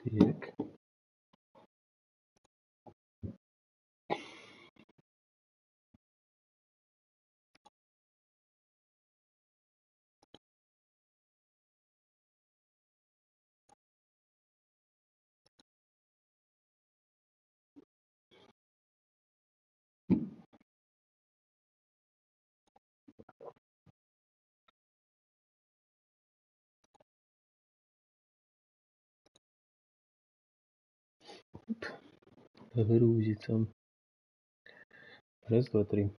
Так. Грузится. Раз, два, три.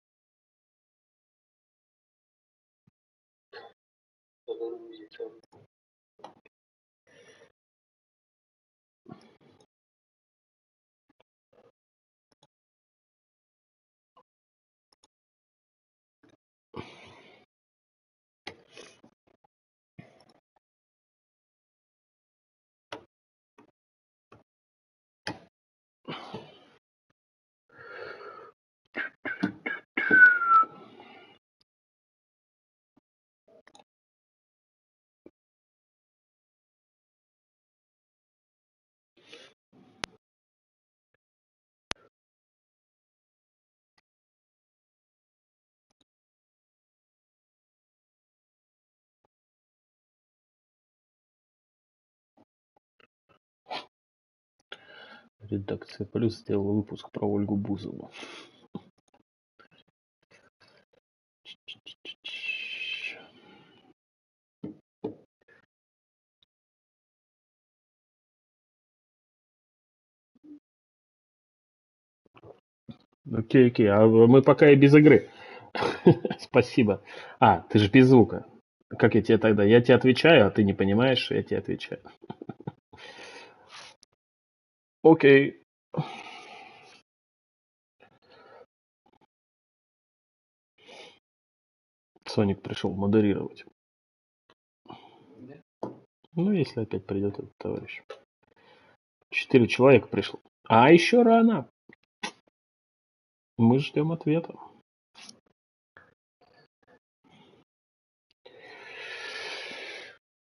Грузится. Редакция Плюс сделала выпуск про Ольгу Бузову. Окей, а мы пока и без игры. Спасибо. А, ты же без звука. Как я тебе тогда? Я тебе отвечаю, а ты не понимаешь, что я тебе отвечаю. Окей. Соник пришел модерировать. Ну, если опять придет этот товарищ. 4 человека пришло. А еще рано. Мы ждем ответа.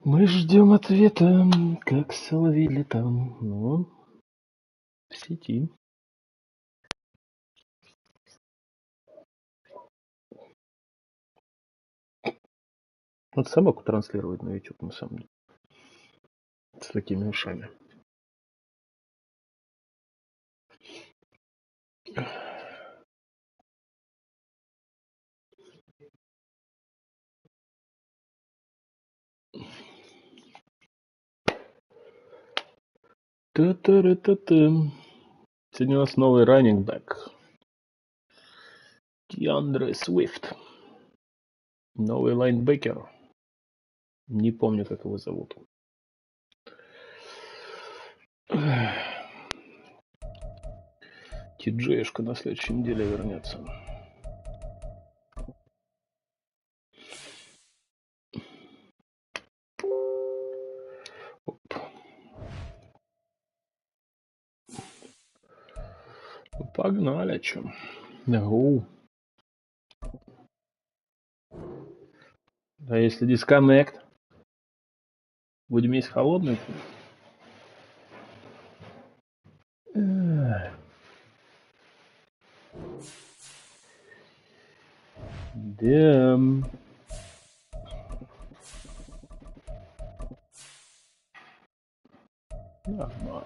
Мы ждем ответа, как соловей летом. Ну, в сети. Вот собаку транслирует на YouTube, на самом деле. С такими ушами. Та-та-ра-та-та. Сегодня у нас новый раннингбэк. Диандре Свифт. Новый лайнбекер. Не помню, как его зовут. Ти-Джешка на следующей неделе вернется. Погнали, чё. А если дисконнект? Будем есть холодный? Да. Нормально.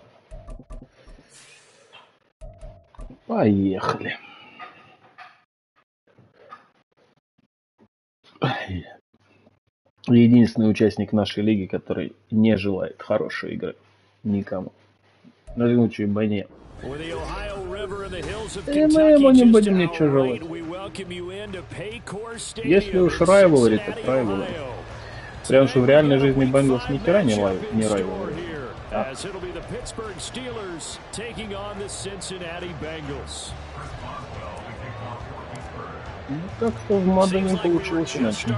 Поехали. Единственный участник нашей лиги, который не желает хорошей игры никому. На случай мне. И мы ему не будем ничего желать. Если уж райвелри, так райвелри. Прям что в реальной жизни Бengals ни хера не райвелри. А? Ну, так что в моде не получилось иначе.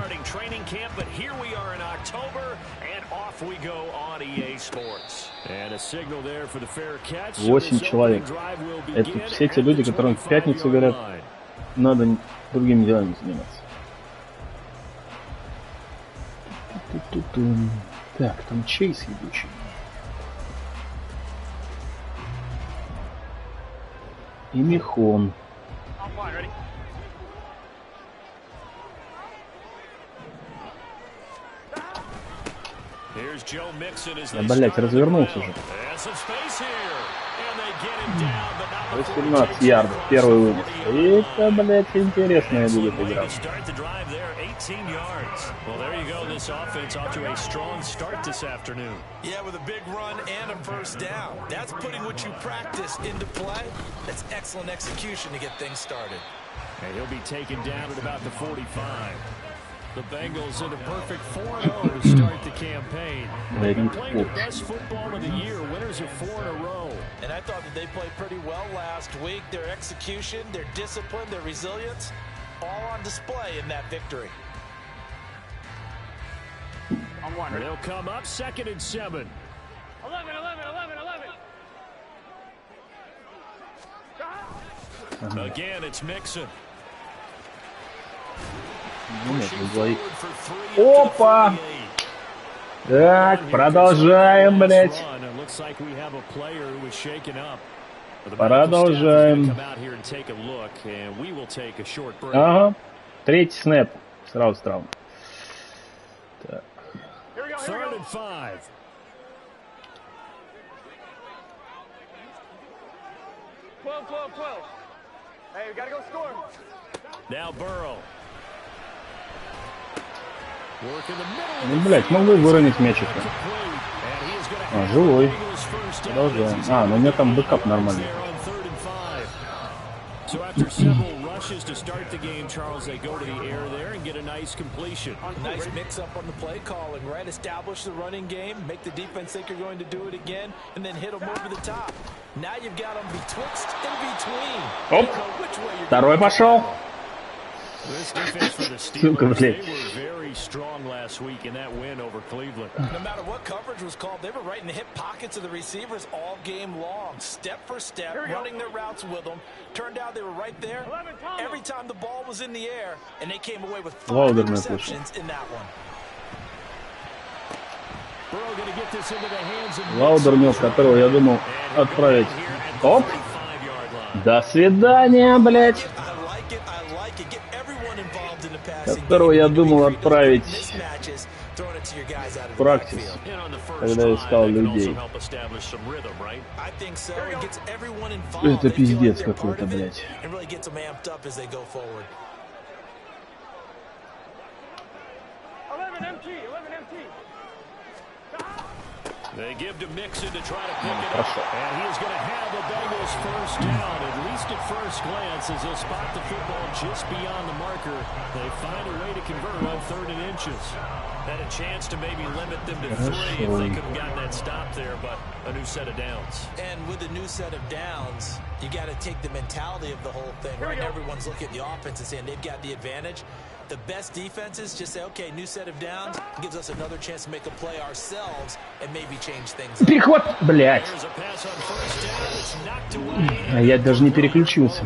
8 человек. Это все те люди, которым в пятницу говорят, надо другими делами заниматься. Так, там Чейз ебучий. и Михон. Я, блядь, развернулся же. 18 ярдов, первый вынос. Это, блядь, интересная будет игра. Well, there you go. This offense off to a strong start this afternoon. Yeah, with a big run and a first down. That's putting what you practice into play. That's excellent execution to get things started. And he'll be taken down at about the 45. The Bengals in a perfect 4-0 to start the campaign. They've been playing the best football of the year, winners of 4 in a row. And I thought that they played pretty well last week. Their execution, their discipline, their resilience, all on display in that victory. They'll come up 2nd and 7. 11. Again, it's Mixon. Опа! Так, продолжаем, блядь. Продолжаем. Ага. Третий снэп. Сразу травма. Так. 3rd and 5. Hey, we gotta go score. Now Burrow. Ну, блядь, могу выронить мячик. А, живой. Продолжаем. А, ну у меня там бэкап нормальный. So after several rushes to start the game, Charles, they go to the air there and get a nice completion. Nice mix-up on the play calling, right? Establish the running game, make the defense think you're going to do it again, and then hit them over the top. Now you've got them betwixt and between. Оп! Второй пошел. This defense for the Steelers, they were very strong last week in that win over Cleveland. No matter what coverage was called, they were right in the hip pockets of the receivers all game long, step for step, running their routes with them. Turned out they were right there every time the ball was in the air, and they came away with 5 interceptions in that one. Лаудернев, которого я думал отправить. Оп! До свидания, блядь! Которого я думал отправить в практис, когда искал людей. Это пиздец какой-то, блядь. They give to Mixon to try to pick it up, and he is going to have the Bengals first down, at least at first glance, as they'll spot the football just beyond the marker. They find a way to convert on 3rd and inches. Had a chance to maybe limit them to 3 if they could have gotten that stop there, but a new set of downs. And with a new set of downs, you got to take the mentality of the whole thing, right? Everyone's looking at the offense and saying they've got the advantage. The best defenses just say, okay, new set of downs, gives us another chance to make a play ourselves and maybe change things up. Перехват, блядь. А я даже не переключился.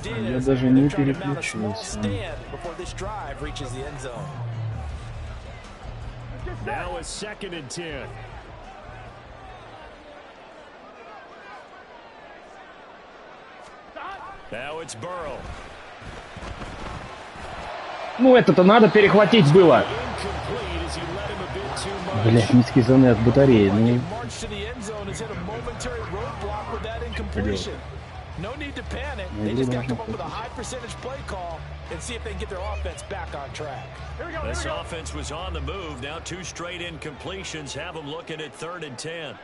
Я даже не переключился. Now it's 2nd and 10. Now it's Burrow. Ну это-то надо перехватить было. Блять, низкие зоны от батареи. Ну... No need to panic. They just got to come up with a high percentage play call and see if they can get their offense back on track. This offense was on the move. Now 2 straight incompletions have them looking at 3rd and 10.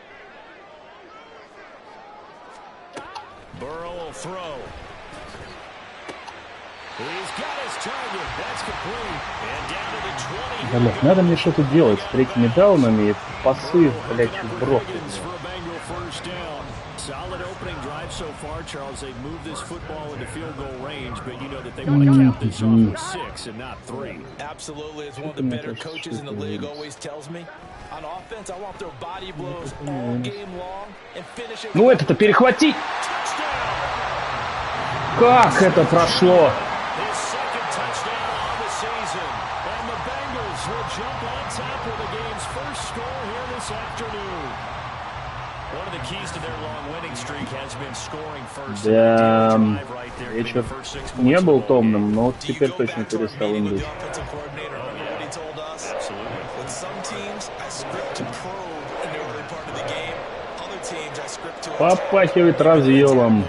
Burrow will throw. He's got his target. That's complete. And down to the 20. Блять, надо мне что-то делать с третьими даунами и пасы, блять, бросить. Solid opening drive so far, Charles. They've moved this football into field goal range, but you know that they want to cap this off with 6 and not 3. Absolutely. As one of the better coaches in the league always tells me, on offense, I want their body blows all game long and finish it. Ну это-то перехватить! Как это прошло? Да, вечер не был томным, но вот теперь точно перестал им быть. Попахивает разъелом.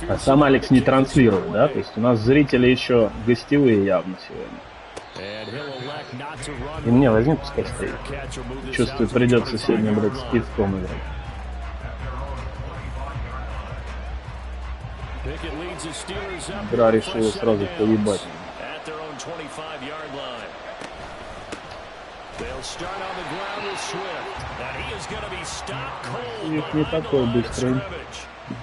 А сам Алекс не транслирует, да? То есть у нас зрители еще гостевые явно сегодня. И мне возьми, пускай стоит. Чувствую, придется сегодня, блядь, с пивком играть. Игра решила сразу поебать. Их не такой быстрый.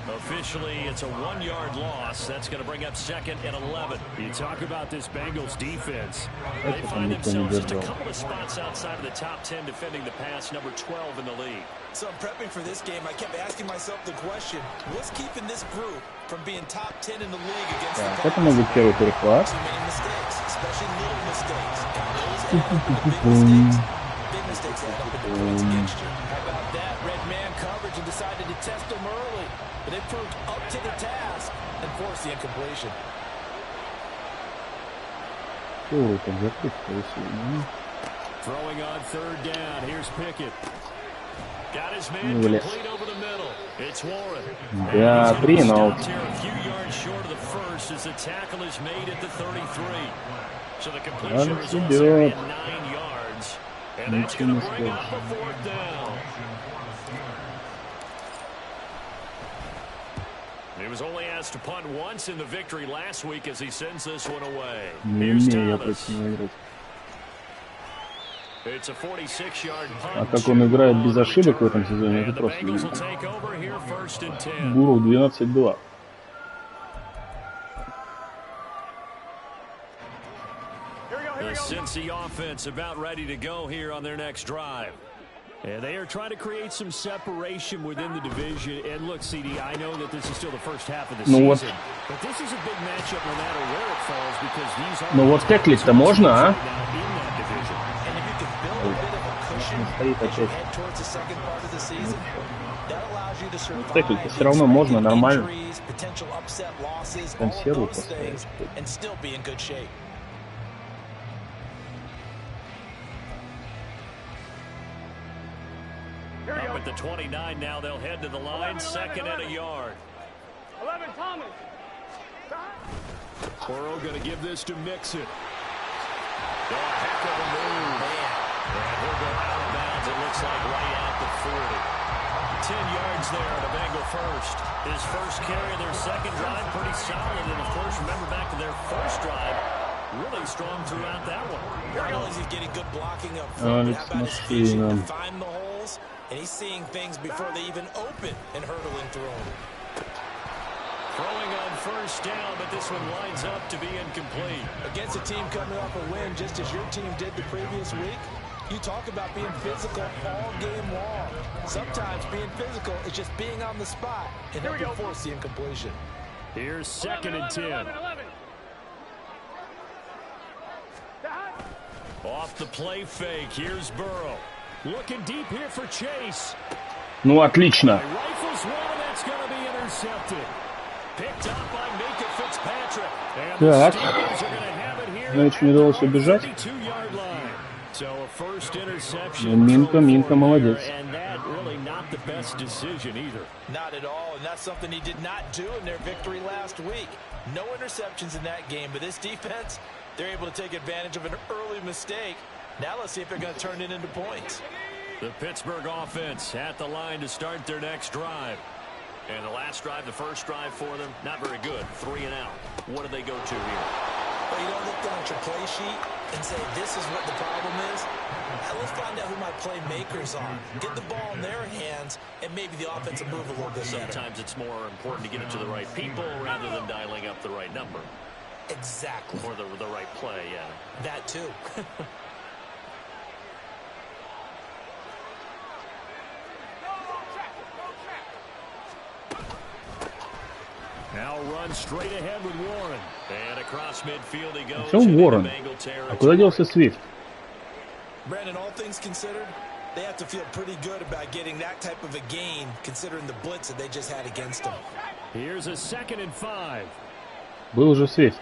Officially, it's a 1-yard loss. That's going to bring up 2nd and 11. You talk about this Bengals defense. They find themselves just a couple of spots outside of the top 10 defending the pass, number 12 in the league. So I'm prepping for this game. I kept asking myself the question, what's keeping this group from being top 10 in the league against the это может быть первый перехват. Too many mistakes, especially little mistakes. And those add up to big mistakes. Big mistakes add up into points against you. How about that? Red man coverage and decided to test them early. But they proved up to the task and forced the incompletion. Throwing on 3rd down. Here's Pickett. Got his man complete over the middle. It's Warren. Да, принял. A few yards short of the first as the tackle is made at the 33. So the completion results at 9 yards. And that's going to bring up a 4th down. He was only asked to punt once in the victory last week as he sends this one away. Here's Thomas. It's a 46-yard punt. А как он играет без ошибок в этом сезоне, это просто Гуру 12-2. The Cincy offense about ready to go here on their next drive. And they are trying to create some separation within the division. And look, CD, I know that this is still the first half of the season, but this is a big matchup no matter where it falls because these are. Ну вот теклить-то можно, а? Теклить-то все равно можно, нормально. Консерву поставить. Up at the 29 now, they'll head to the line, 2nd and a yard. 11, Thomas. Burrow going to give this to Mixon. Oh, heck of a move. And he'll go out of bounds, it looks like right at the 40. 10 yards there on a Bengal first. His first carry of their second drive, pretty solid. And, of course, remember back to their first drive, really strong throughout that one. Not only is he getting good blocking up front, how about his vision to find the holes? And he's seeing things before they even open and hurdling through them. Throwing on 1st down, but this one lines up to be incomplete. Against a team coming off a win, just as your team did the previous week, you talk about being physical all game long. Sometimes being physical is just being on the spot and helping force the incompletion. Here's 2nd and 10. Off the play fake, here's Burrow. Looking deep here for Chase. Ну, отлично. Rifles one, that's going to be intercepted. Picked up by Mika Fitzpatrick. And Так. the Steelers are going to have it here. Значит, не удалось убежать. 32-yard line. So a first interception. Минка, молодец. And that really not the best decision either. Not at all, and that's something he did not do in their victory last week. No interceptions in that game, but this defense, they're able to take advantage of an early mistake. Now let's see if they're going to turn it into points. The Pittsburgh offense at the line to start their next drive. And the last drive, the first drive for them, not very good. 3 and out. What do they go to here? Well, you don't look down at your play sheet and say, this is what the problem is. Now let's find out who my playmakers are. Get the ball in their hands, and maybe the offense will move a little bit better. Sometimes it's more important to get it to the right people rather than dialing up the right number. Exactly. Or the right play, yeah. That too. Now run straight ahead with Warren. And across midfield he goes. Что Уоррен? А куда делся Свифт? Brandon, all things considered, they have to feel pretty good about getting that type of a gain, considering the blitz that they just had against them. Here's a 2nd and 5. Был же свист.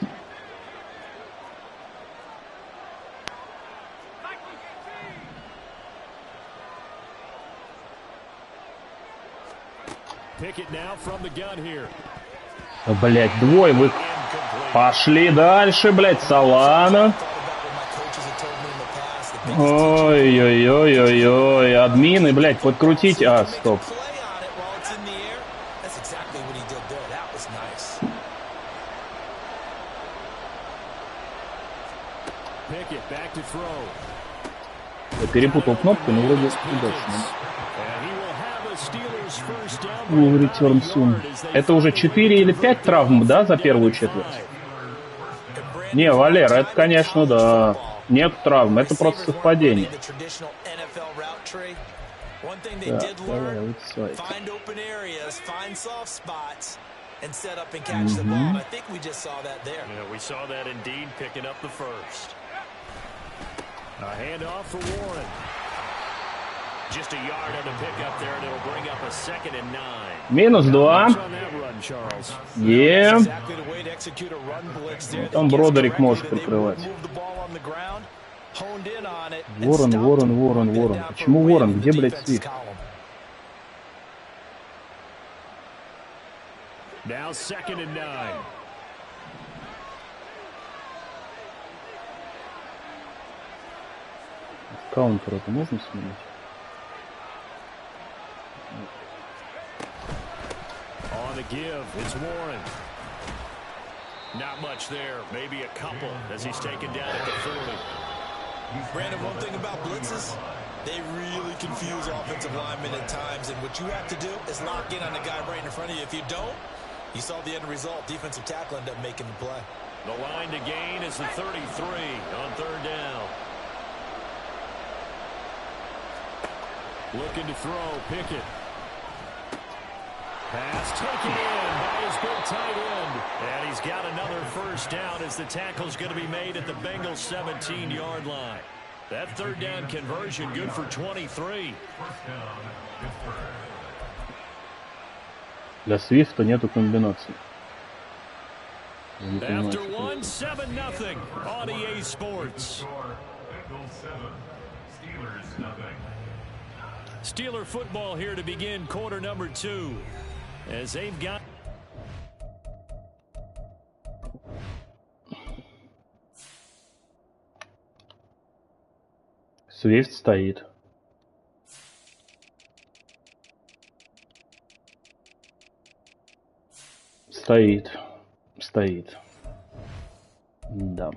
Блять, двое вы... Пошли дальше, блять, Солана. Ой-ой-ой-ой-ой. Админы, блять, подкрутить. А, стоп. Я перепутал кнопку, но вроде удачно. Return soon. Это уже 4 или 5 травм, да, за первую четверть? Не, Валер, это, конечно, да. Нет травм, это просто совпадение. Так, давай, аутсайд. Минус 2. Там Бродерик может прикрывать. Ворон. Почему Ворон? Где, блядь, Свифт? Каунтер это можно сменить? On the give, it's Warren. Not much there, maybe a couple as he's taken down at the 40. Brandon, one thing about blitzes, they really confuse offensive linemen at times, and what you have to do is lock in on the guy right in front of you. If you don't, you saw the end result. Defensive tackle ended up making the play. The line to gain is the 33 on 3rd down. Looking to throw, Pickett. Pass taken in by his big tight end. And he's got another 1st down as the tackle's going to be made at the Bengals 17-yard line. That 3rd down conversion good for 23. Для Свифта нету комбинации. After 1, 7-0 on EA Sports. Steeler football here to begin quarter number 2. As they've got... Свифт стоит. Стоит. Да.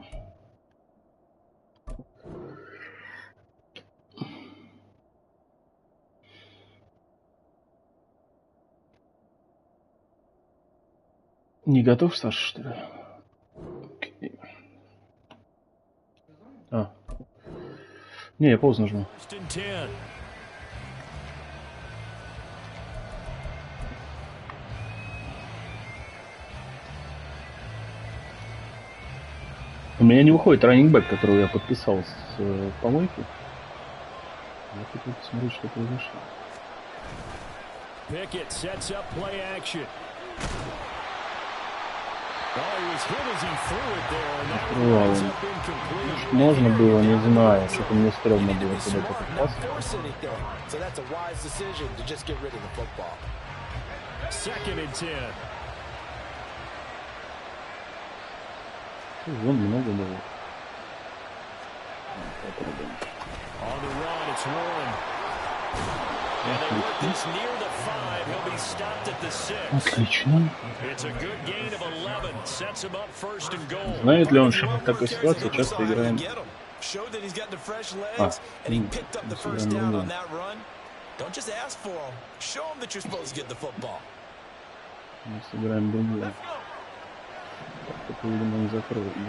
Не готов, Саша, что ли? Окей. А. Не, я поздно жму. У меня не выходит раннингбэк, которого я подписал с помойки. Я хотел посмотреть, что произошло. Pickett sets up play action. Можно было, не знаю, что-то мне стрёмно было куда-то попасть. Вон много было. Попробуем. Отлично. Знает ли он, что в такой ситуации часто играем? Мы сыграем другое. Так, видимо, он закроет, да?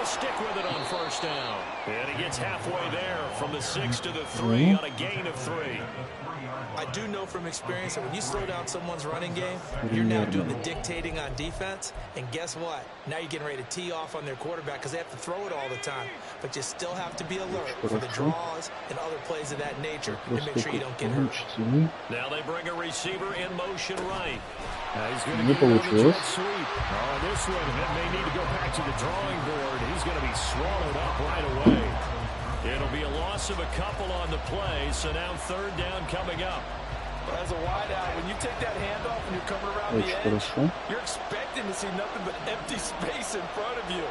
Stick with it on 1st down. And he gets halfway there from the 6 to the 3 on a gain of 3. I do know from experience that when you slow down someone's running game, you're now doing the dictating on defense. And guess what? Now you're getting ready to tee off on their quarterback because they have to throw it all the time. But you still have to be alert for the draws and other plays of that nature to make sure you don't get hurt. Now they bring a receiver in motion right. He's going Не to get получилось. sweep. Oh, this one may need to go back to the drawing board. He's going to be swallowed up right away. It'll be a loss of a couple on the play, so now third down coming up. As a wideout, when you take that handoff and you're coming around the edge, you're expecting to see nothing but empty space in front of you.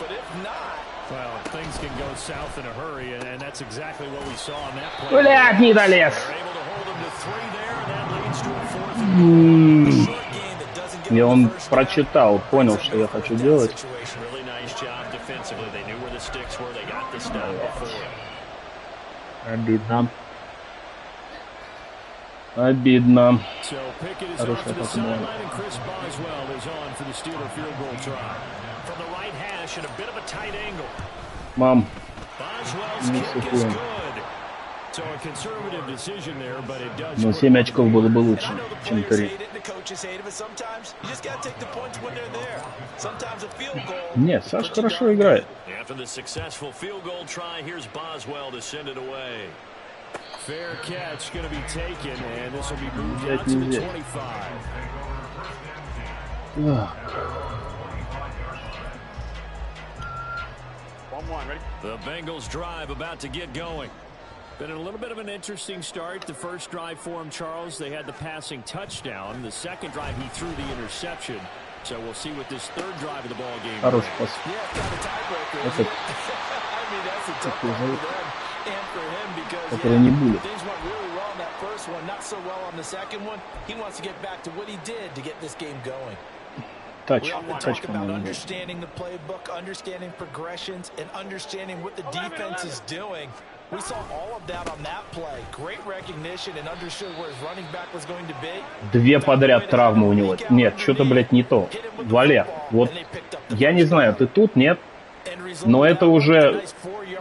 But if not... Well, things can go south in a hurry, and that's exactly what we saw on that play. Блядь, не долез. They're able to hold him to 3 there, and that leads to a 4th and goal. И он прочитал, понял, что я хочу делать. Really nice job defensively. They knew where the sticks were. They got the stop before. Обидно. Обидно. So Pickett is off to the sideline, and Chris Boswell is on for the Steeler field goal try. From the right hash at a bit of a tight angle. Мам, Boswell's kick is good. So a conservative decision there, but it does. но 7 очков было бы лучше, чем 3. Нет, Саш хорошо играет. After the successful field goal try, here's Boswell to send it away. Fair catch going to be taken, and this will be moved out to the 25. The Bengals drive about to get going. Been a little bit of an interesting start. The first drive for him, Charles, they had the passing touchdown. The second drive, he threw the interception. So we'll see what this third drive of the ball game. Хороший пас. Это который не будет. Тач, по-моему. Understanding the playbook, understanding progressions, and understanding what the defense is doing. We saw all of that on that play. Great recognition and understood where his running back was going to be. 2 подряд травмы у него. Нет, что-то, блядь, не то. Валер, вот я не знаю, ты тут, нет? Но это уже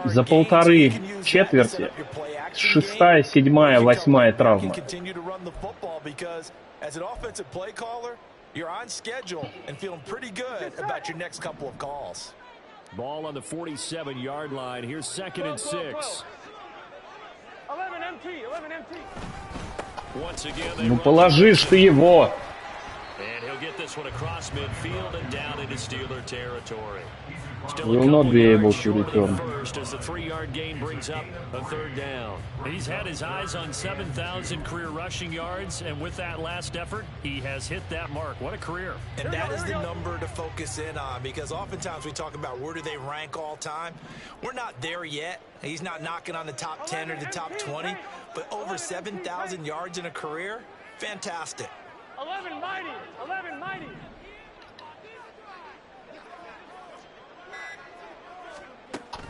за 1,5 четверти. 6-я, 7-я, 8-я травма. You're on schedule and feeling pretty good about your next couple of calls. Ball on the 47-yard line. Here's 2nd and 6. 11 MT, 11 MT. Once again, they Ну положишь ты его. And he'll get this one across midfield and down into Steeler territory. Will not be able to return. First as the 3-yard gain brings up a 3rd down. He's had his eyes on 7,000 career rushing yards, and with that last effort, he has hit that mark. What a career. And that is the number to focus in on, because oftentimes we talk about where do they rank all time. We're not there yet. He's not knocking on the top 10 or the top 20, but over 7,000 yards in a career, fantastic. 11 mighty, 11 mighty.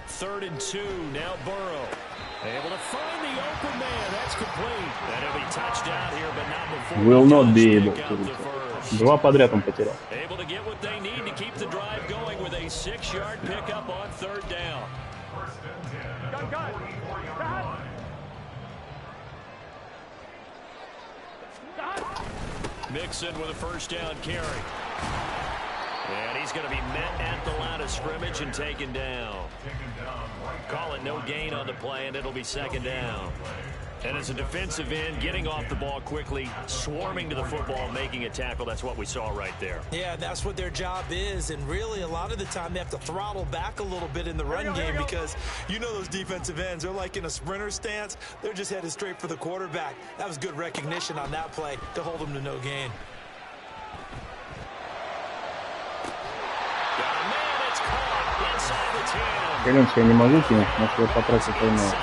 Third and 2, now Burrow. Able to find the open man. That's complete. And he'll be touched out here, but not before. Will not be able to. 2 подряд он потерял. Able to get what they need to keep the drive going with a 6-yard pickup on 3rd down. Mixon with a 1st down carry. And he's going to be met at the line of scrimmage and taken down. Call it no gain on the play, and it'll be 2nd down. And as a defensive end, getting off the ball quickly, swarming to the football, making a tackle, that's what we saw right there. Yeah, that's what their job is, and really a lot of the time they have to throttle back a little bit in the run game because you know those defensive ends, they're like in a sprinter stance. They're just headed straight for the quarterback. That was good recognition on that play to hold them to no gain. Клянусь, я не могу кинуть, потому что я потратил таймаут.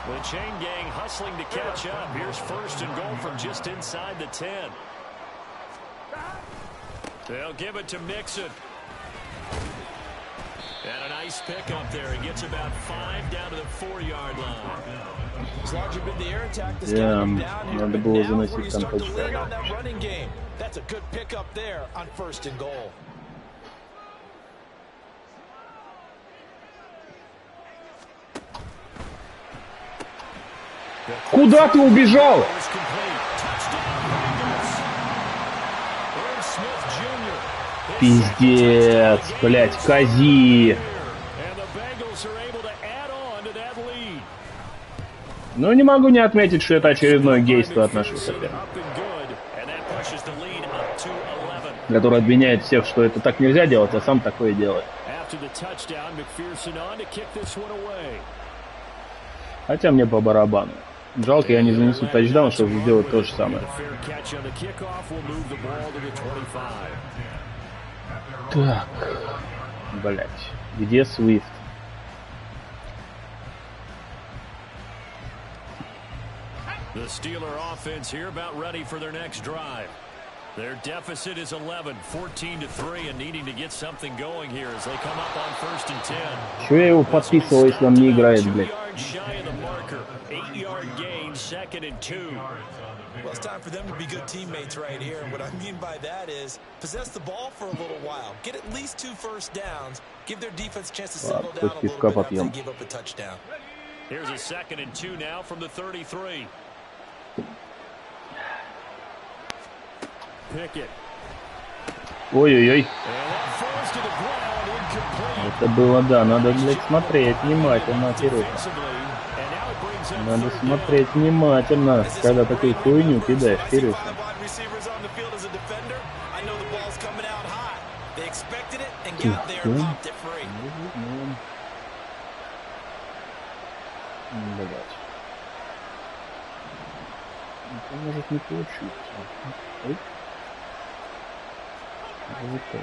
The chain gang hustling to catch up. Here's 1st and goal from just inside the 10. They'll give it to Mixon. And a nice pick up there. He gets about 5 down to the 4-yard line. It's largely been the air attack that's got him down here. Надо было Now заносить там touchdown. On that running game. That's a good pick up there on 1st and goal. Куда ты убежал? Пиздец, блять, кози. Ну, не могу не отметить, что это очередное гейство от нашего соперника, который обвиняет всех, что это так нельзя делать, а сам такое делает. Хотя мне по барабану. Жалко, я не занесу тачдаун, чтобы сделать то же самое. Так. Блять. Где Свифт? The Steeler offense here about ready for their next drive. Their deficit is 11, 14-3, and needing to get something going here as they come up on 1st and 10. Чё я его подписывал, если он не играет, блядь? 8-yard gain, 2nd and 2. Well, it's time for them to be good teammates right here. And what I mean by that is possess the ball for a little while. Get at least 2 first downs. Give their defense a chance to settle down a little bit after they give up a touchdown. Here's a 2nd and 2 now from the 33. Pickett. Ой-ой-ой. Это было, да, надо, блядь, смотреть внимательно, Кирюха. Надо смотреть внимательно, когда такую хуйню кидаешь, Кирюха. Блядь. Это может не получиться. Ой. Вот так.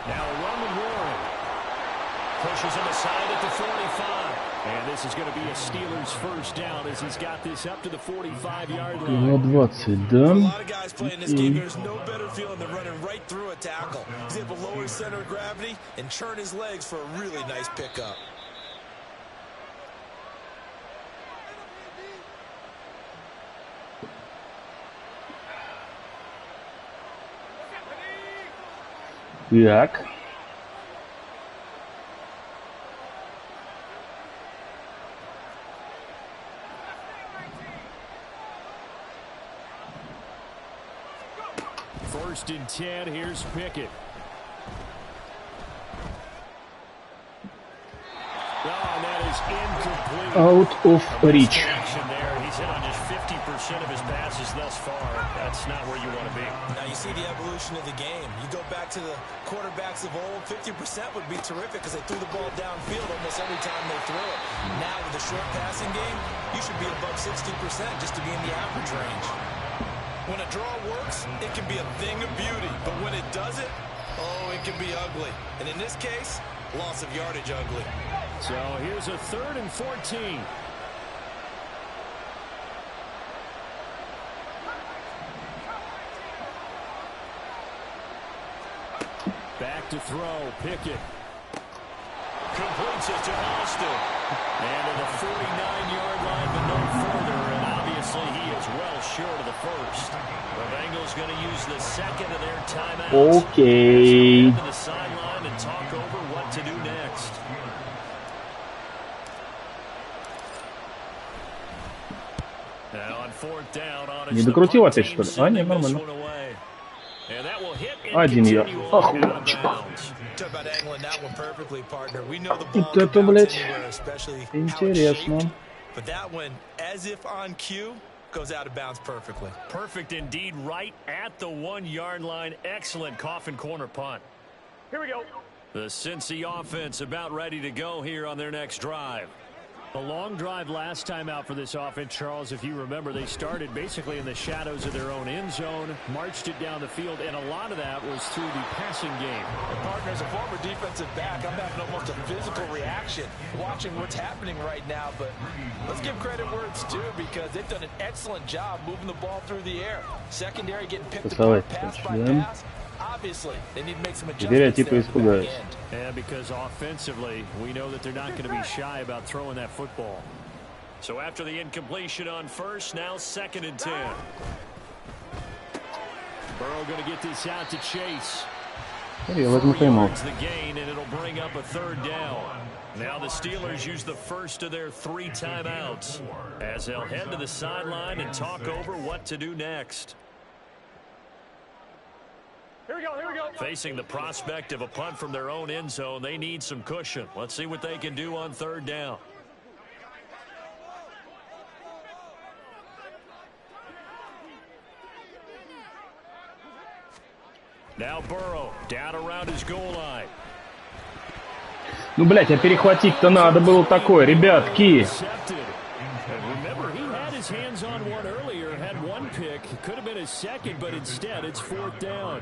Now Roman Warren pushes him aside at the 45. And this is going to be a Steelers first down as he's got this up to the 45-yard line. На 20, да? A lot of guys playing this game, there's no better feeling than running right through a tackle. He's able to lower his center of gravity and turn his legs for a really nice pickup. Так. First and 10, here's Pickett. Oh, and that is incomplete. Out of reach. He's hit on just 50% of his passes thus far. That's not where you want to be. Now you see the evolution of the game. You go back to the quarterbacks of old, 50% would be terrific because they threw the ball downfield almost every time they threw it. Now with the short passing game, you should be above 60% just to be in the average range. When a draw works, it can be a thing of beauty. But when it doesn't, oh, it can be ugly. And in this case, loss of yardage ugly. So here's a 3rd and 14. Back to throw, Pickett. Completes it to Austin. And to the 49-yard line, but no further. And obviously he is well short of the first. The Bengals going to use the 2nd of their timeouts. Okay. To the sideline and talk over what to do next. Не докрутил опять, что ли? А, нет, нормально. 1 ярд. Охуенчик. Вот это, блядь, интересно. Goes out of bounds perfectly. Perfect indeed, right at the 1-yard line. Excellent coffin corner punt. Here we go. The Cincy offense about ready to go here on their next drive. A long drive last time out for this offense, Charles. If you remember, they started basically in the shadows of their own end zone, marched it down the field, and a lot of that was through the passing game. Partner, as a former defensive back, I'm having almost a physical reaction watching what's happening right now, but let's give credit where it's due because they've done an excellent job moving the ball through the air. Secondary getting picked apart pass by pass. Obviously, they need to make some adjustments there at the back end. Yeah, because offensively, we know that they're not going to be shy about throwing that football. So after the incompletion on first, now 2nd and 10. Burrow going to get this out to Chase. Я возьму тайм-аут. Now the Steelers use the first of their 3 timeouts as they'll head to the sideline and talk over what to do next. Here we go, here we go. Facing the prospect of a punt from their own end zone, they need some cushion. Let's see what they can do on 3rd down. Now Burrow down around his goal line. Ну, блядь, а перехватить-то надо было такое, ребятки. Remember, he had his hands on one earlier, had one pick. Could have been his second, but instead it's 4th down.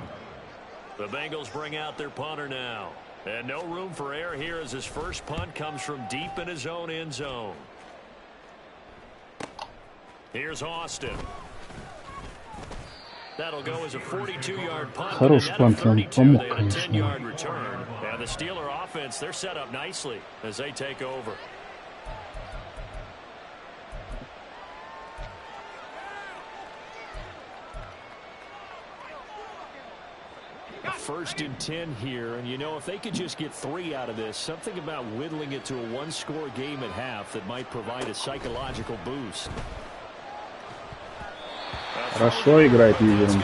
The Bengals bring out their punter now. And no room for error here as his first punt comes from deep in his own end zone. Here's Austin. That'll go as a 42-yard punt. Хороший пант, он помог, 10-yard return. And the Steeler offense, they're set up nicely as they take over. First and 10 here, and you know, if they could just get 3 out of this, something about whittling it to a 1-score game at half that might provide a psychological boost. Хорошо играет лидером.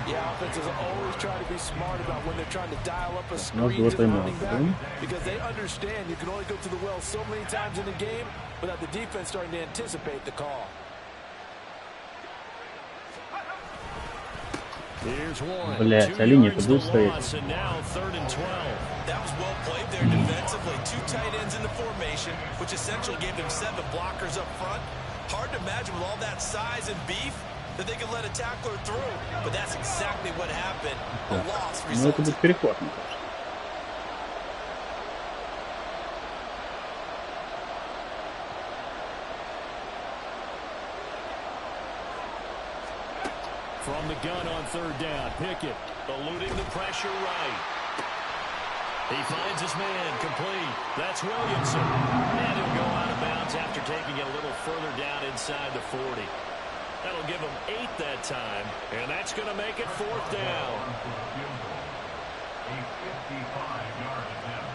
Yeah, offenses always try to be smart about when they're trying to dial up a screen to the running back because they understand you can only go to the well so many times in the game without the defense starting to anticipate the call. Блять, а линия-то будет стоять? That was well played there defensively. 2 tight ends in the formation, which essentially gave them 7 blockers up front. Hard to imagine with all that size and beef that they could let a tackler through. But that's exactly what happened. A loss Ну, это будет перехват, мне кажется. From the gun on 3rd down, Pickett eluding the pressure right. He finds his man complete. That's Williamson. And he'll go out of bounds after taking it a little further down inside the 40. That'll give him 8 that time, and that's going to make it 4th down. A 55-yard attempt.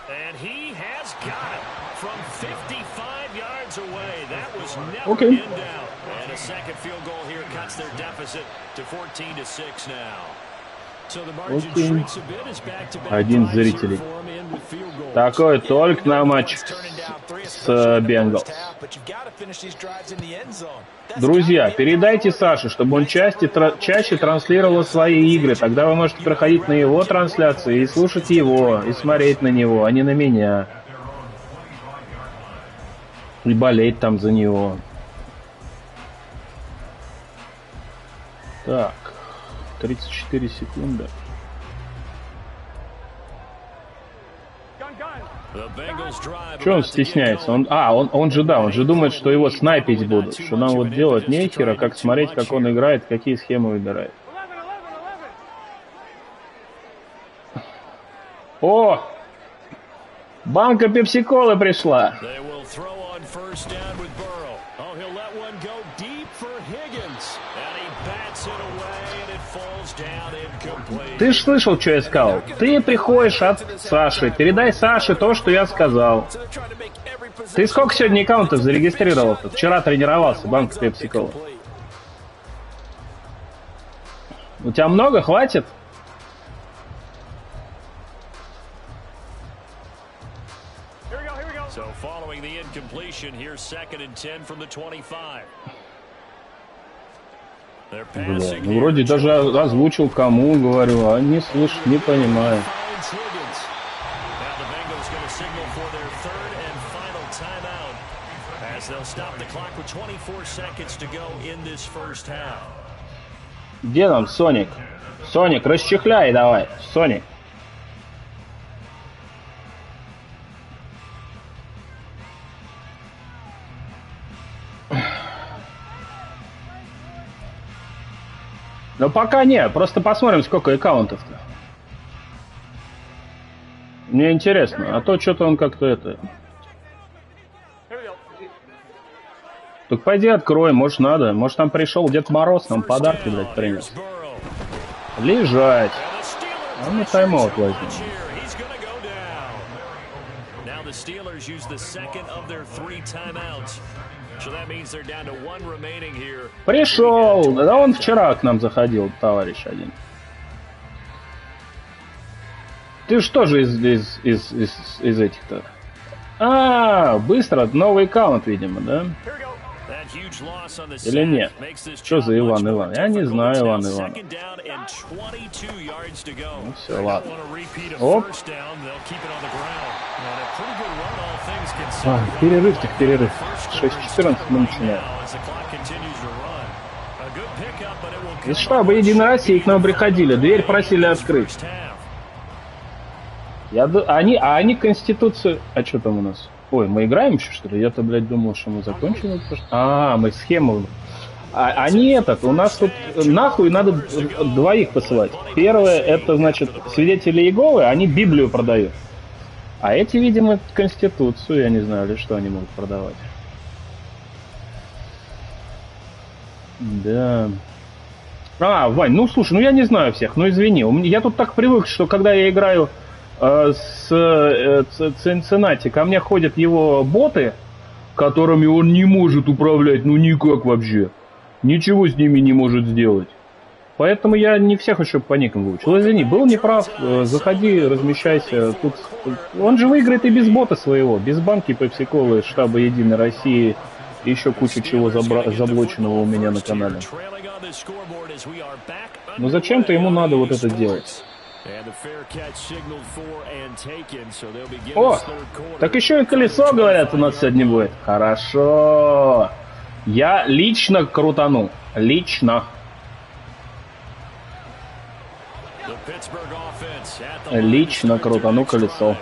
And he has got it from 55 yards away. That was never in doubt. And a second field goal here cuts their deficit to 14-6 now. So the margin shrinks a bit as back-to-back Один зритель. Такой только на матч с Bengals. Друзья, передайте Саше, чтобы он чаще транслировал свои игры. Тогда вы можете проходить на его трансляции и слушать его, и смотреть на него, а не на меня. И болеть там за него. Так, 34 секунды. Чего он стесняется? Он же думает, что его снайпить будут. Что нам вот делать нехера, как смотреть, как он играет, какие схемы выбирает. О! Банка пепси-колы пришла. Ты ж слышал, что я сказал? Ты приходишь от Саши. Передай Саше то, что я сказал. Ты сколько сегодня аккаунтов зарегистрировал-то? Вчера тренировался, банк пепси-колы. У тебя много? Хватит? So following the incompletion, here's 2nd and 10 from the 25. Бля, ну вроде даже озвучил кому, говорю, а не слышит, не понимаю. Где там Соник? Соник, расчехляй давай, Соник. Но пока нет, просто посмотрим, сколько аккаунтов-то. Мне интересно, а то что-то он как-то это... Так пойди открой, может надо. Может там пришел Дед Мороз, нам подарки, блядь, принес. Лежать. А мы тайм-аут возьмем. Пришел! Да он вчера к нам заходил, товарищ один. Ты что же из этих-то? А, быстро, новый аккаунт, видимо, да? Или нет? Что за Иван? Я не знаю Иван. Ну все, ладно. Оп. Перерыв так перерыв. 6:14 мы начинаем. Из штаба Единой России к нам приходили, дверь просили открыть. Они Конституцию... А что там у нас? Ой, мы играем еще, что ли? Я-то, блядь, думал, что мы закончили. Мы схему... Они у нас тут нахуй надо двоих посылать. Первое, это, значит, свидетели Иеговы, они Библию продают. А эти, видимо, Конституцию, я не знаю, или что они могут продавать. Да... Вань, ну слушай, ну я не знаю всех, ну извини. Я тут так привык, что когда я играю с Цинциннати, ко мне ходят его боты, которыми он не может управлять, ну никак вообще. Ничего с ними не может сделать. Поэтому я не всех еще по никам выучил. Извини, был неправ, заходи, размещайся. Тут... Он же выиграет и без бота своего, без банки Пепси-колы, штаба Единой России, и еще кучу чего заблоченного у меня на канале. Но зачем-то ему надо вот это делать. О, так еще и колесо, говорят, у нас сегодня будет. Хорошо. Я лично крутану. Лично. Лично крутану колесо.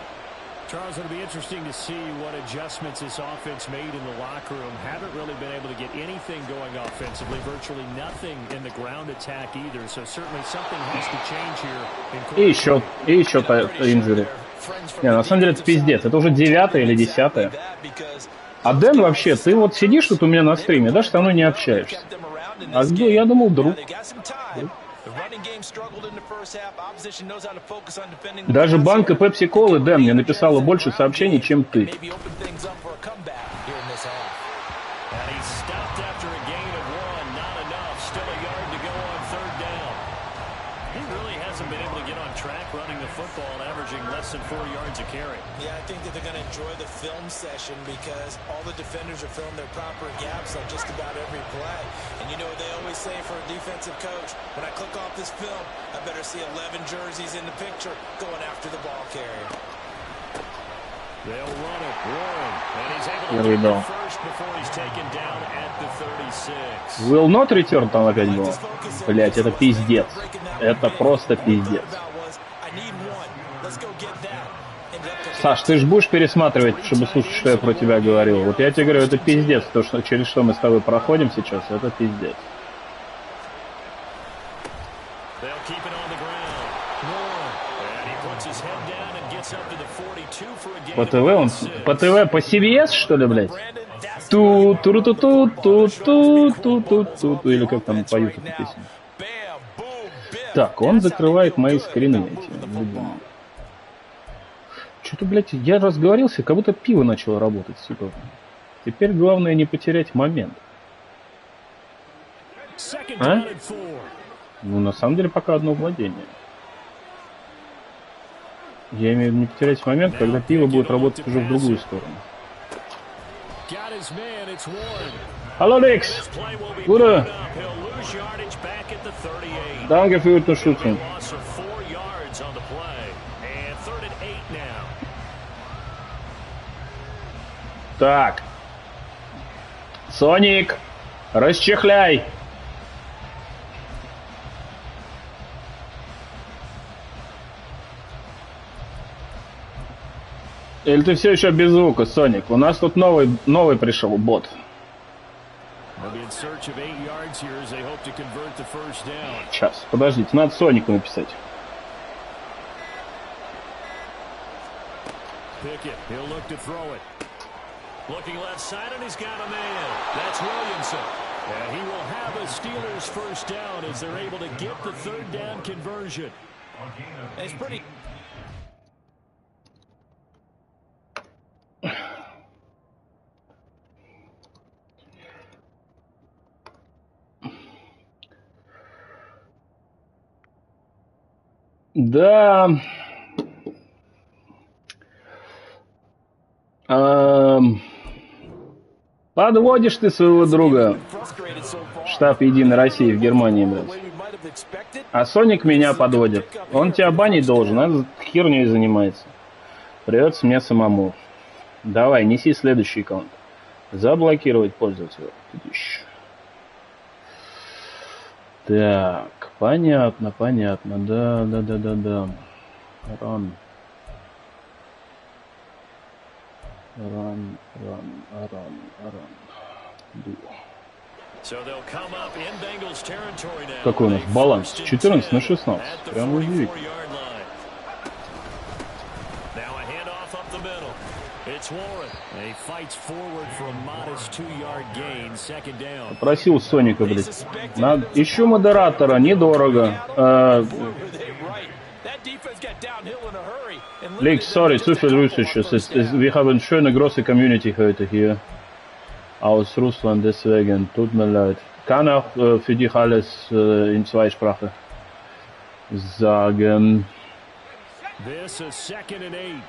Charles, it'll be interesting to see what adjustments this offense made in the locker room. Haven't really been able to get anything going offensively, virtually nothing in the ground attack either. So certainly something has to change here. И еще инжури. Не, на самом деле это пиздец. Это уже 9-е или 10-е. А Дэн вообще, ты вот сидишь тут у меня на стриме, даже со мной не общаешься. А где, я думал, друг. Даже банка Пепси-колы, Дэн, мне написала больше сообщений, чем ты. Yeah, I think that they're going to enjoy the film session because all the defenders are filling their proper gaps on just about every play. And you know what they always say for a defensive coach? When I click off this film, I better see 11 jerseys in the picture going after the ball carrier. They'll run it, Warren, and he's able to get it first before he's taken down at the 36. Will not return там опять было. Блять, это пиздец. Это просто пиздец. Саш, ты же будешь пересматривать, чтобы слушать, что я про тебя говорил. Вот я тебе говорю, это пиздец. То, что, через что мы с тобой проходим сейчас, это пиздец. По ТВ он... По ТВ, по CBS, что ли, блядь? Ту-ту-ту-ту-ту-ту-ту-ту-ту. Или как там поют эту песню. Так, он закрывает мои скрины эти. Что-то, блядь, я разговорился, как будто пиво начало работать, сука. Теперь главное не потерять момент. А? Ну, на самом деле, пока одно владение. Я имею в виду не потерять момент, когда пиво будет работать уже в другую сторону. Hallo Nix! Gute! Danke für die Unterstützung. Так. Соник, расчехляй. Или ты все еще без звука, Соник? У нас тут новый пришел бот. Сейчас, подождите, надо Сонику написать. Looking left side, and he's got a man. That's Williamson. And he will have a Steelers first down as they're able to get the third down conversion. It's pretty... Да. Подводишь ты своего друга. Штаб Единой России в Германии, блядь. А Соник меня подводит. Он тебя банить должен, он херней занимается. Придется мне самому. Давай, неси следующий аккаунт. Заблокировать пользователя. Так, понятно, понятно. Да. Ран. Какой у нас баланс? 14 на 16. Прям удивительно. Попросил Соника, блядь. Надо... Ищу модератора, недорого. Lex, sorry, zu viel Russisch. Wir haben schöne große Community heute hier aus Russland, deswegen tut mir leid. Kann auch für dich alles in Zweisprache sagen. This is 2nd and 8.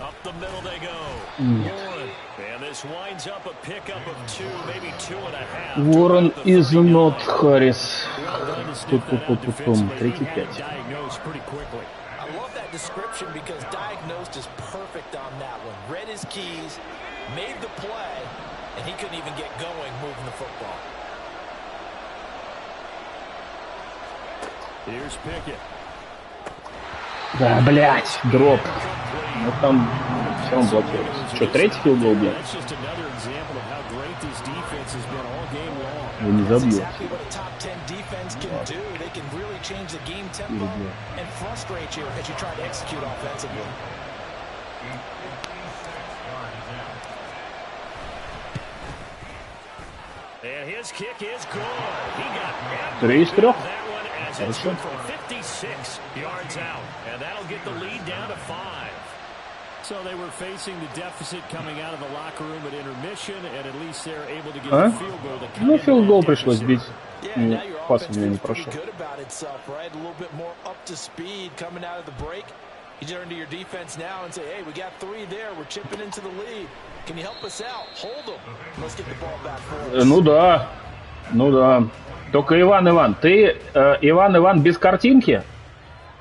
Up the middle they go. And this winds up a pickup of 2, maybe 2.5. Warren is not Harris. 35. I love that description because diagnosed is perfect on that one. Read his keys, made the play, and he couldn't even get going moving the football. Here's Pickett. Да, блять, дроп. Ну там все равно блокируется. Что, третий филдгол был? Я не забью. Три из трех. Хорошо. So they were facing the deficit coming out of the locker room at intermission, and at least they're able to get the field goal. Ну, филдгол пришлось бить. Пас у меня не прошел. You turn to your defense now and say, hey, we got 3 there. We're chipping into the lead. Can you help us out? Hold them. Let's get the ball back for us. Ну да. Только Иван, ты, Иван, без картинки?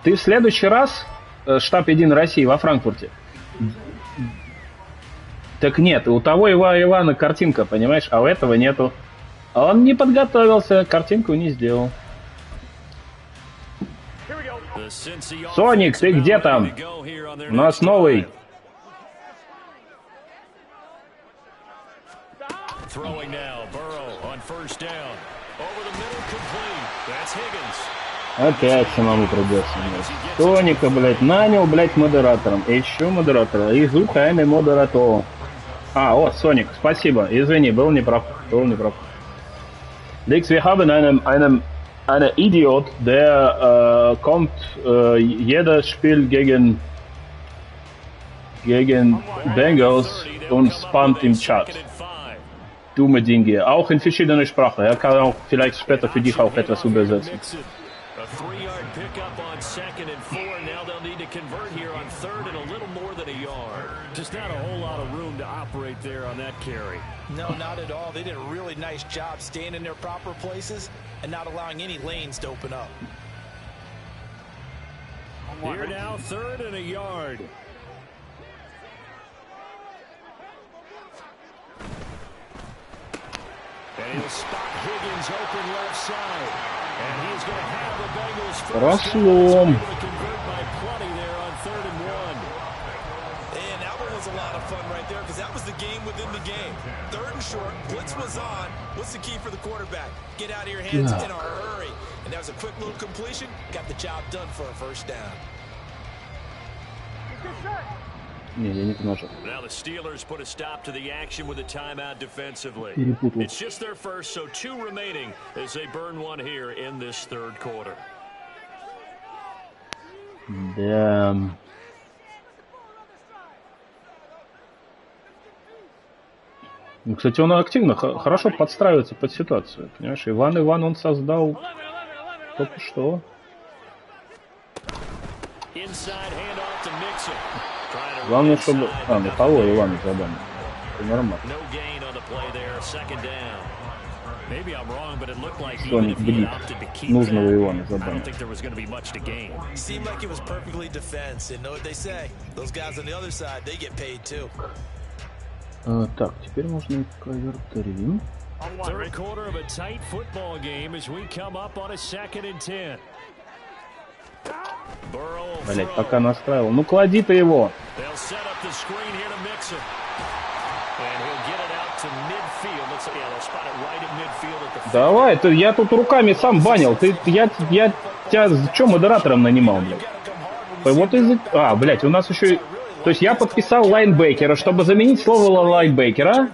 Ты в следующий раз штаб Единой России во Франкфурте? Так нет, у того Ивана картинка, понимаешь, а у этого нету. Он не подготовился, картинку не сделал. Соник, ты где там? У нас новый. Опять самому придется. Соника, блядь, нанял, блядь, модератором. И еще модератора. И звукайный модератор. О, Соник, спасибо. Извини, был неправ. Lex, wir haben einen Idiot, der kommt jedes Spiel gegen Bengals und spammt im Chat. Dumme Dinge. Auch in verschiedenen Sprachen. Er kann auch vielleicht später für dich auch etwas übersetzen. A 3-yard pickup on 2nd and 4. Now they'll need to convert here on 3rd and a little more than a yard. Just not a whole lot of room to operate there on that carry. No, not at all. They did a really nice job staying in their proper places and not allowing any lanes to open up. Here now, 3rd and a yard. And he'll spot Higgins open left side. And he's going to have the Bengals first to convert by plenty there on 3rd and 1. And that one was a lot of fun right there because that was the game within the game. 3rd and short, blitz was on. What's the key for the quarterback? Get out of your hands in a hurry. And that was a quick little completion. Got the job done for a first down. Не, я не нажал. Now the Steelers put a stop to the action with a timeout defensively. Перепутал. It's just their first, so 2 remaining as they burn one here in this third quarter. Да. Ну, кстати, он активно, хорошо подстраивается под ситуацию, понимаешь? Иван он создал только что. Главное, чтобы... ну того Ивана задание. Это нормально. Соник бдит. Нужного Ивана задание. Так, теперь можно и ковертарим. Блять, пока настраивал. Ну клади ты его. Давай, я тут руками сам банил. Я тебя что модератором нанимал, блядь? Вот из-за... блядь, у нас еще... То есть я подписал лайнбекера, чтобы заменить слово лайнбекера,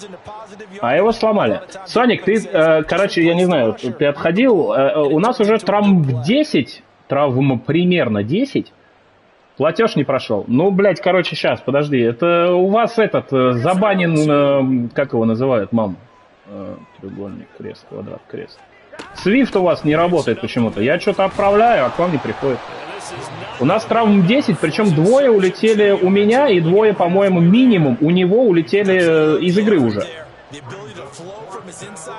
а его сломали. Соник, ты, короче, я не знаю, ты отходил, у нас уже травм 10, травм примерно 10, платеж не прошел. Ну, блядь, короче, сейчас, подожди, это у вас этот забанен, как его называют, мам? Треугольник, крест, квадрат, крест. Свифт у вас не работает почему-то. Я что-то отправляю, а к вам не приходит. У нас травм 10, причем 2 улетели у меня, и 2, по-моему, минимум у него улетели из игры уже.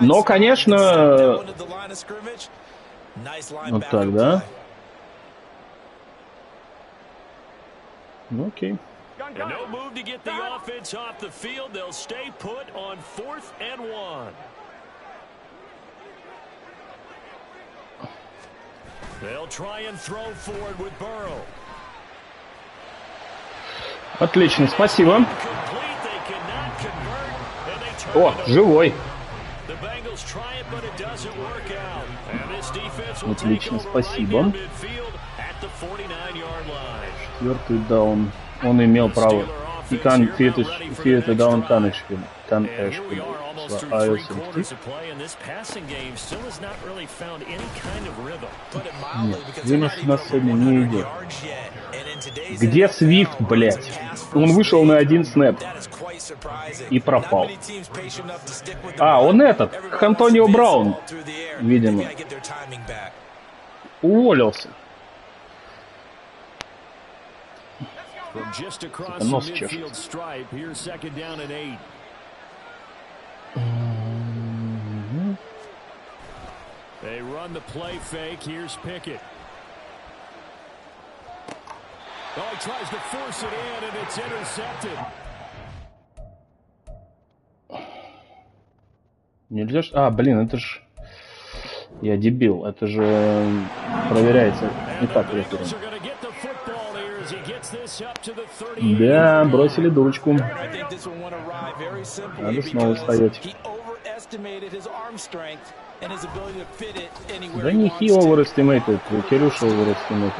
Но, конечно... Вот так, да? Ну, окей. Отлично, спасибо. О, живой. Отлично, спасибо. 4-й даун. Он имел право. И kann 4-й даун kann spielen. Нет, вынос у нас сегодня не идет. Где Свифт, блять? Он вышел на 1 снэп и пропал. Он этот, Антонио Браун, видимо, уволился. Нос чешет. They run the play fake. Here's Pickett. Oh, he tries to force it in, and it's intercepted. Нельзя ж... блин, это ж... Я дебил. Это же проверяется не так рефером. Да, бросили дурочку. Надо снова стоять. Да не Хи overestimated, Кирюша overestimated.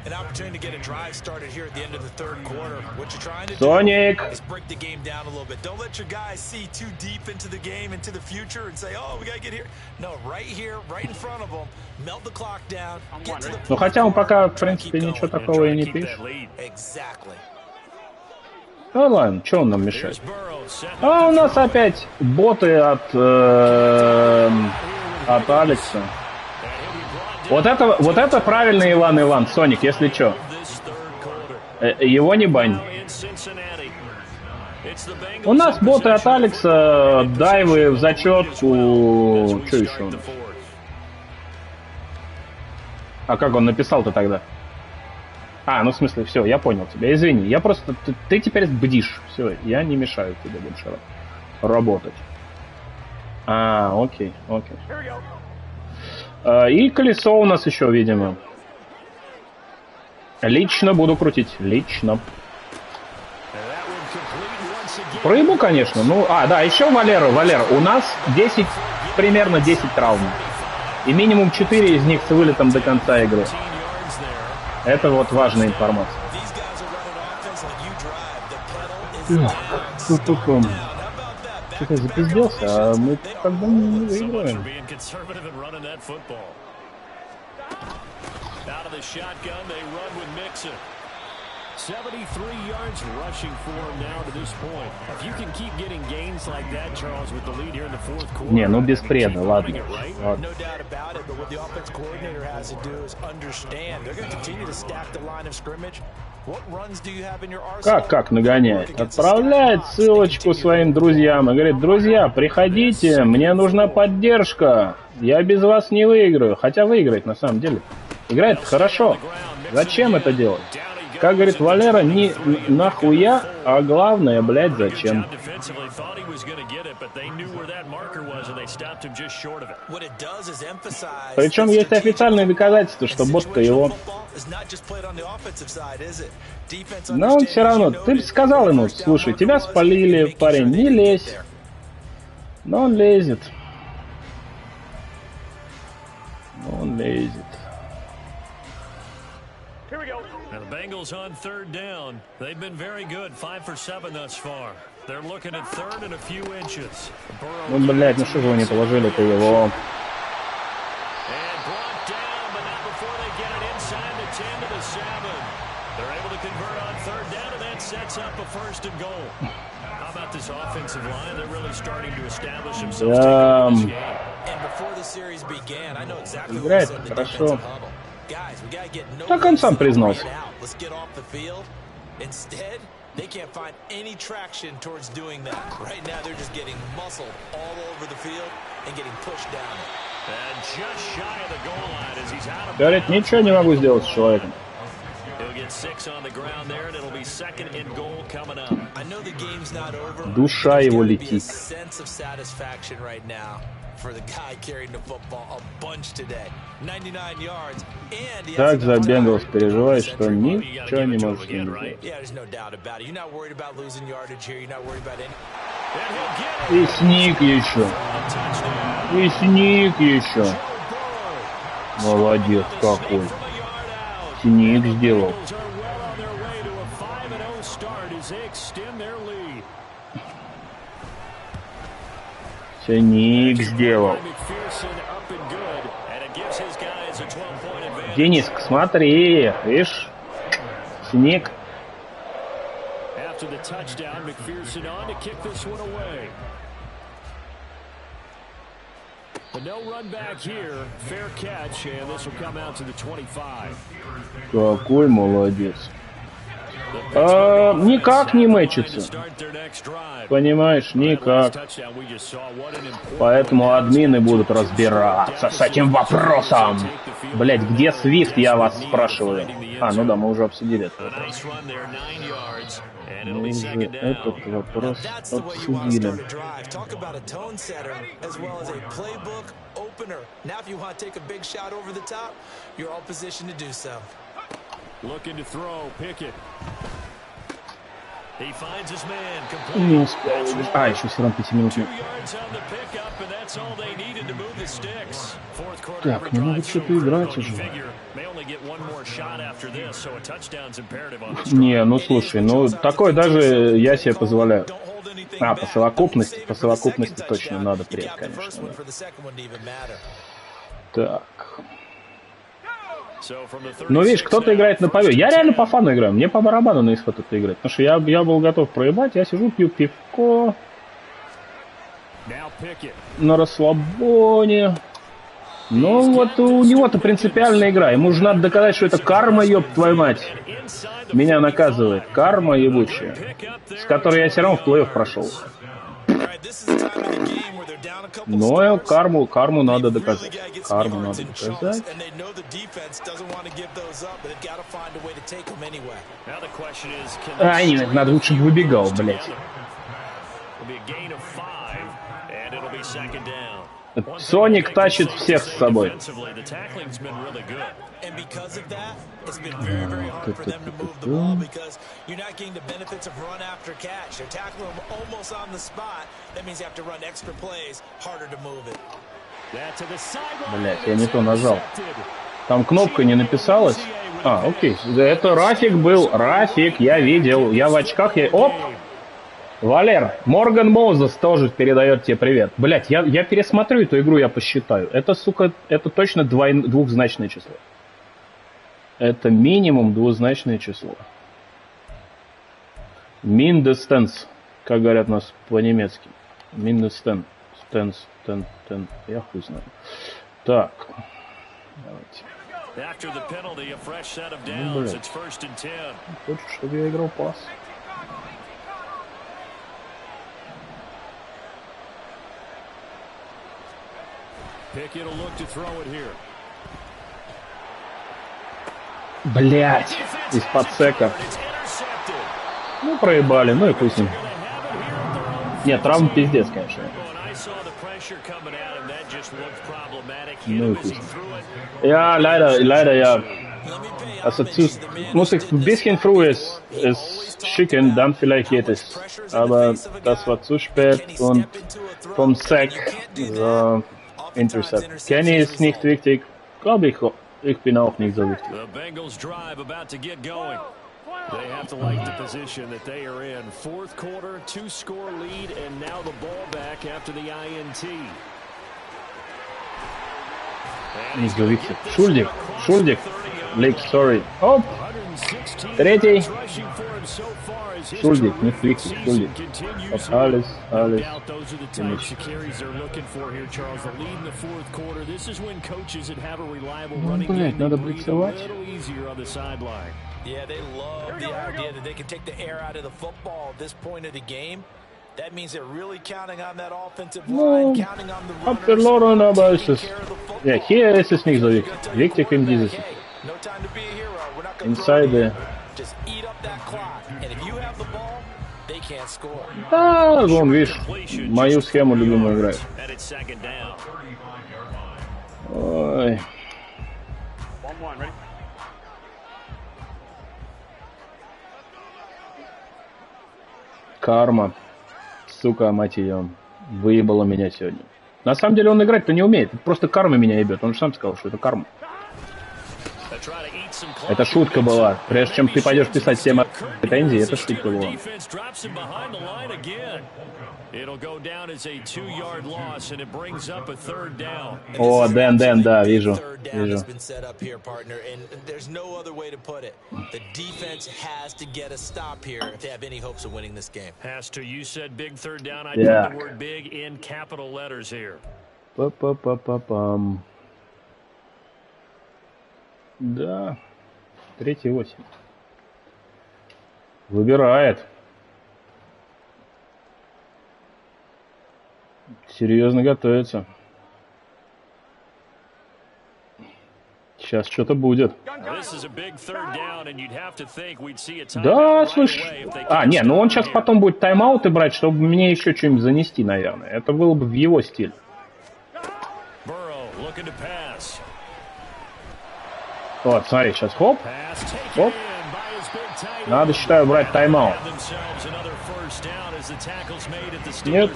An opportunity to get a drive started here at the end of the third quarter. What you're trying to Sonic. do is break the game down a little bit. Don't let your guys see too deep into the game, into the future, and say, "Oh, we gotta get here." No, right here, right in front of them. Melt the clock down. Get to the. Ну хотя он пока в принципе ничего такого и не пишет. Exactly. Ну ладно, что он нам мешает? У нас опять боты от Алекса. Вот это правильный Иван, Соник, если чё. Его не бань. У нас боты от Алекса, дайвы в зачетку. Что еще? А как он написал-то тогда? Ну в смысле, все, я понял тебя. Извини, я просто... Ты теперь бдишь. Все, я не мешаю тебе больше работать. Окей. И колесо у нас еще, видимо. Лично буду крутить. Лично. Проебу, конечно. Ну, да, еще Валера. У нас 10, примерно 10 травм. И минимум 4 из них с вылетом до конца игры. Это вот важная информация. Что-то я запизделся, а мы как бы не выиграем. Out of the shotgun, they run with Mixon. 73 yards rushing for him now to this point. If you can keep getting gains like that, Charles, with the lead here in the fourth quarter. Не, ну без преда, ладно. No doubt about it, but what the offense coordinator has to do is understand. They're going to continue to stack the line of scrimmage. What runs do you have in your arsenal? Как нагоняет? Отправляет ссылочку своим друзьям и говорит: друзья, приходите, мне нужна поддержка. Я без вас не выиграю. Хотя выиграет на самом деле. Играет хорошо. Зачем это делать? Как говорит Валера, не нахуя, а главное, блядь, зачем? Причем есть официальные доказательства, что бот-то его... Но он все равно... Ты бы сказал ему: слушай, тебя спалили, парень, не лезь. Но он лезет. Now the Bengals on third down. They've been very good, 5 for 7 thus far. They're looking at third and a few inches. Ну, блядь, ну что же вы не положили-то его? And brought down, but not before they get it inside the 10 to the 7. They're able to convert on third down, and that sets up a first and goal. How about this offensive line? They're really starting to establish themselves in this game. And before the series began, I know exactly what Играет said the хорошо. defensive huddle. Guys, we got to get no Так он сам признался. Let's get off the field. Instead, they can't find any traction towards doing that. Right now, they're just getting muscled all over the field and getting pushed down. And just shy of the goal line as he's out of Говорит, ничего не могу сделать с человеком. He'll get 6 on the ground there, and it'll be second and goal coming up. I know the game's not over. Душа его летит. Sense of satisfaction right now for the guy carrying the football a bunch today. 99 yards, and he Так за Bengals переживает, что ничего не может с ним сделать. Yeah, there's no doubt about it. You're not worried about losing yardage here. You're not worried about any. И сник еще. Молодец какой. Сник сделал. Сник сделал. Денис, смотри, видишь? Сник. Какой молодец. Никак не мэчится. Понимаешь, никак. Поэтому админы будут разбираться с этим вопросом. Блять, где Свифт, я вас спрашиваю. Ну да, мы уже обсудили этот вопрос. Мы уже этот вопрос обсудили. Looking to throw, Pickett. He finds his man. Не успел. Еще все равно 5 минут. Так, не могут что-то играть уже. Не, ну слушай, ну такое даже я себе позволяю. По совокупности точно надо пред, конечно. Так. Ну, видишь, кто-то играет на победу. Я реально по фану играю. Мне по барабану на исход это играть. Потому что я был готов проебать. Я сижу, пью пивко. На расслабоне. Ну, вот у него-то принципиальная игра. Ему же надо доказать, что это карма, ёб твою мать. Меня наказывает. Карма ебучая. С которой я все равно в плей-офф прошел. Но карму надо доказать. Карму надо доказать. Нет, надо лучше не выбегал, блядь. Соник тащит всех с собой. And because of that, it's been very, very hard for them to move the ball because you're not getting the benefits of run after catch. They're tackling them almost on the spot. That means you have to run extra plays, harder to move it. Блять, я не то нажал. Там кнопка не написалась. А, окей. Это Рафик был. Рафик, я видел. Я в очках. Оп! Валер, Морган Моузес тоже передает тебе привет. Блять, я пересмотрю эту игру, я посчитаю. Это, сука, это точно двухзначное число. Это минимум двузначное число. Mindestens, как говорят у нас по-немецки. Mindestens. Тен. Я хуй знаю. Так. Давайте. Ну, блядь. Хочешь, чтобы я играл пас? Блять, из-под сека. Ну, проебали, ну и пусть им. Нет, травма пиздец, конечно. Ну и пусть. Ja, leider, ja. Also muss ich ein bisschen früher es schicken, dann vielleicht geht es. Aber das war zu spät und vom Sack Intercept. Kenny ist nicht wichtig, glaube ich bin auch nicht so wichtig. They have to like the position that they are in. Fourth quarter, 2-score lead, and now the ball back after the INT. Nicht so wichtig. Schuldig. Lake, sorry. Оп! Третий. Schuldig, nicht wichtig. Schuldig. Alles. Ну, блядь, надо блицевать. Yeah, they love the idea that they can take the air out of the football at this point of the game. That means they're really counting on that offensive line, counting on the runners. Verloren, aber es ist... Ja, hier ist es nicht so wichtig. Wichtig in dieses... Inside. Да, вон, видишь, мою схему любимую играет. Ой. Карма. Сука, мать ее. Выебала меня сегодня. На самом деле он играть-то не умеет. Просто карма меня ебет. Он же сам сказал, что это карма. Это шутка была. Прежде чем ты пойдешь писать всем претензии, это шутка была. О, Дэн, да, вижу. Па-па-па-па-пам. Да, 3-8. Выбирает. Серьезно готовится. Сейчас что-то будет. Да, слышь. А, не, ну он сейчас потом будет тайм-ауты брать, чтобы мне еще что-нибудь занести, наверное. Это было бы в его стиле. Вот, смотри, сейчас хоп. Надо, считаю, брать тайм-аут. Нет.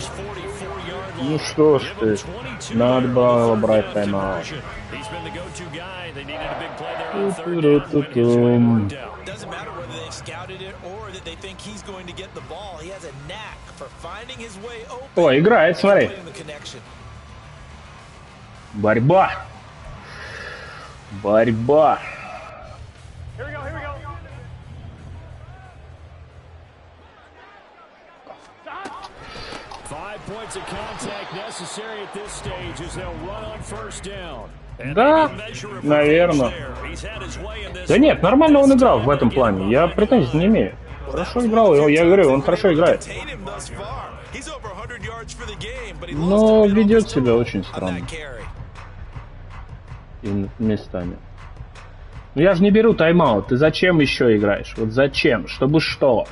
Ну что ж ты. Надо было брать тайм-аут. О, играет, смотри. Борьба. Да, наверное. Да нет, нормально он играл в этом плане. Я претензий не имею. Хорошо играл, я говорю, он хорошо играет. Но ведет себя очень странно. И местами. Ну я же не беру тайм-аут. Ты зачем еще играешь? Вот зачем? Чтобы что?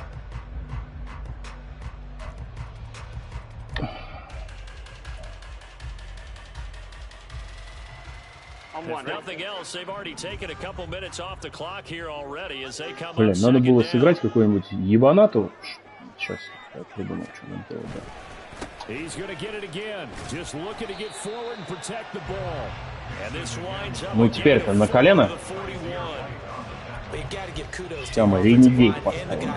Блин, надо было сыграть какую-нибудь ебанату. Сейчас я придумал, что нам делать, да. Ну теперь-то на колено. Тема ренегей поставим.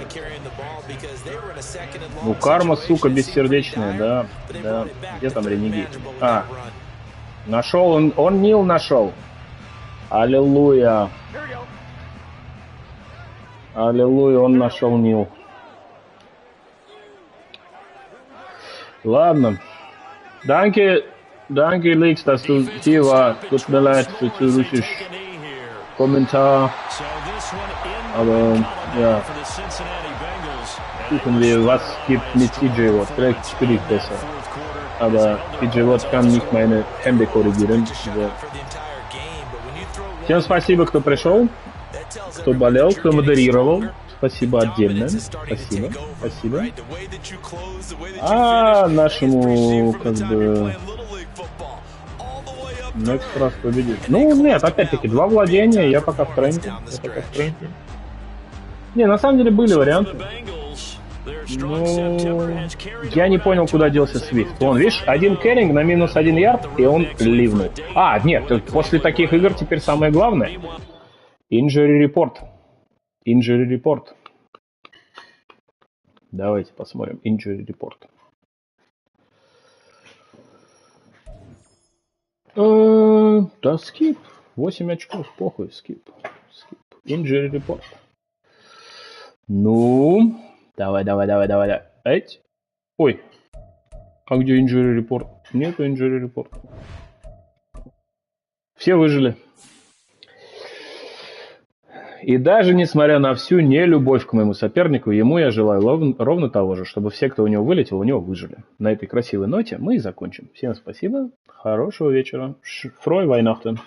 Ну карма, сука, бессердечная, да. Да. Где там ренегей? А. Нашел, он Нил нашел. Аллилуйя. Аллилуйя, он нашел Нил. Ладно. Danke, Lex, dass du hier warst. Tut mir leid für zu russisch Kommentar. Aber, ja. Gucken wir, was gibt mit TJ Watt. Vielleicht spiele ich besser. Aber TJ Watt kann nicht meine Hände korrigieren. Also. Всем спасибо, кто пришел, кто болел, кто модерировал. Спасибо отдельно. Спасибо. Спасибо. А нашему, как бы... Next раз победит. Ну, нет, опять-таки, 2 владения, я пока в тренде. Не, на самом деле были варианты. Ну, я не понял, куда делся Свифт. Вон, видишь, 1 кэрринг на минус 1 ярд, и он ливнул. А, нет, после таких игр теперь самое главное. Injury report. Injury report. Давайте посмотрим. Injury report. Да, скип. 8 очков, похуй, скип. Injury report. Ну, давай. Эть. Ой. А где injury report? Нету injury report. Все выжили. И даже несмотря на всю нелюбовь к моему сопернику, ему я желаю ровно того же, чтобы все, кто у него вылетел, у него выжили. На этой красивой ноте мы и закончим. Всем спасибо, хорошего вечера. Фрой Weihnachten.